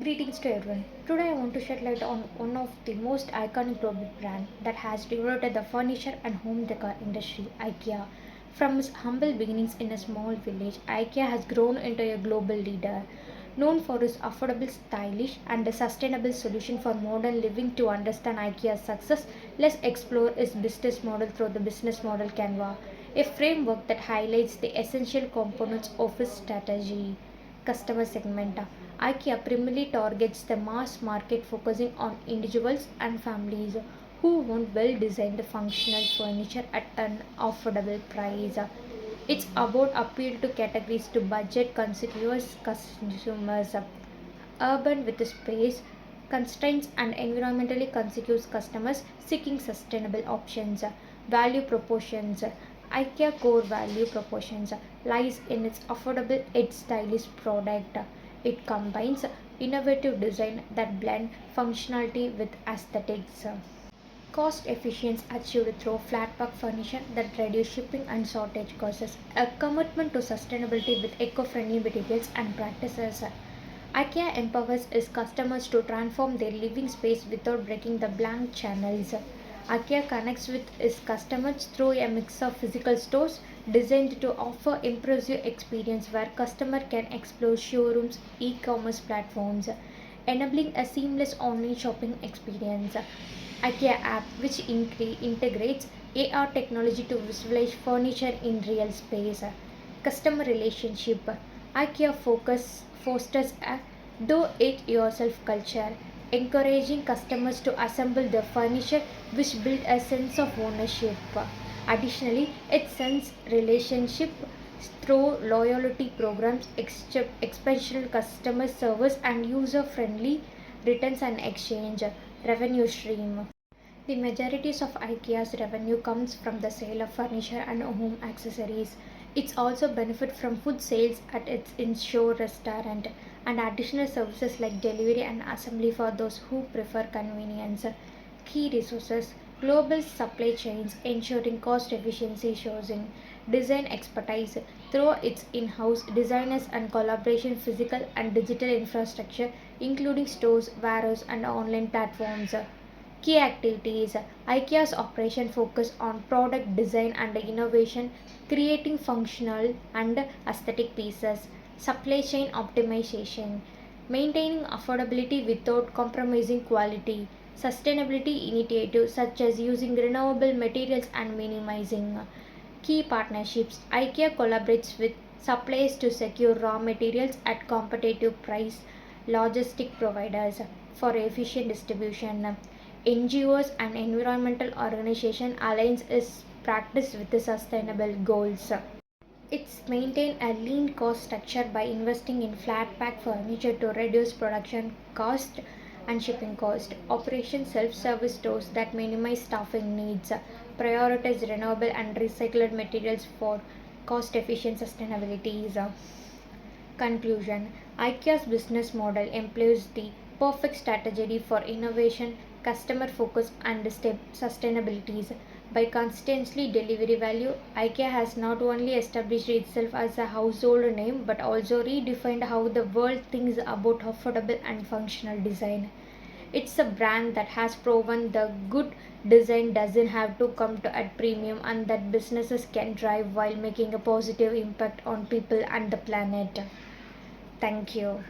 Greetings to everyone. Today I want to shed light on one of the most iconic global brands that has revolutionized the furniture and home decor industry, IKEA. From its humble beginnings in a small village, IKEA has grown into a global leader. Known for its affordable, stylish, and sustainable solution for modern living. To understand IKEA's success, let's explore its business model through the business model Canva, a framework that highlights the essential components of its strategy. Customer segment. IKEA primarily targets the mass market, focusing on individuals and families who want well designed functional furniture at an affordable price. It's about appeal to categories to budget consumers, urban with space constraints and environmentally conscious customers seeking sustainable options. Value proportions. IKEA core value proportions lies in its affordable yet stylish product. It combines innovative design that blend functionality with aesthetics. Cost efficiency achieved through flat pack furniture that reduce shipping and shortage costs. A commitment to sustainability with eco-friendly materials and practices. IKEA empowers its customers to transform their living space without breaking the blank channels. IKEA connects with its customers through a mix of physical stores designed to offer impressive experience where customer can explore showrooms, e-commerce platforms, enabling a seamless online shopping experience. IKEA app, which integrates AR technology to visualize furniture in real space. Customer relationship. IKEA fosters a do-it-yourself culture, encouraging customers to assemble their furniture, which build a sense of ownership. Additionally, it sends relationship through loyalty programs, expansion customer service, and user-friendly returns and exchange revenue stream. The majority of IKEA's revenue comes from the sale of furniture and home accessories. It also benefits from food sales at its in-store restaurant and additional services like delivery and assembly for those who prefer convenience. Key resources. Global supply chains ensuring cost efficiency, sourcing, design expertise through its in-house designers and collaboration physical and digital infrastructure including stores, warehouses and online platforms. Key activities. IKEA's operation focus on product design and innovation, creating functional and aesthetic pieces. Supply chain optimization, maintaining affordability without compromising quality. Sustainability initiatives such as using renewable materials and minimizing. Key partnerships. IKEA collaborates with suppliers to secure raw materials at competitive price, logistic providers for efficient distribution. NGOs and environmental organization aligns its practice with the sustainable goals. It's maintain a lean cost structure by investing in flat pack furniture to reduce production cost and shipping cost. Operation self-service stores that minimize staffing needs. Prioritize renewable and recycled materials for cost-efficient sustainability. Conclusion. IKEA's business model employs the perfect strategy for innovation, customer focus, and sustainability. By constantly delivering value, IKEA has not only established itself as a household name but also redefined how the world thinks about affordable and functional design. It's a brand that has proven the good design doesn't have to come to at premium and that businesses can drive while making a positive impact on people and the planet. Thank you.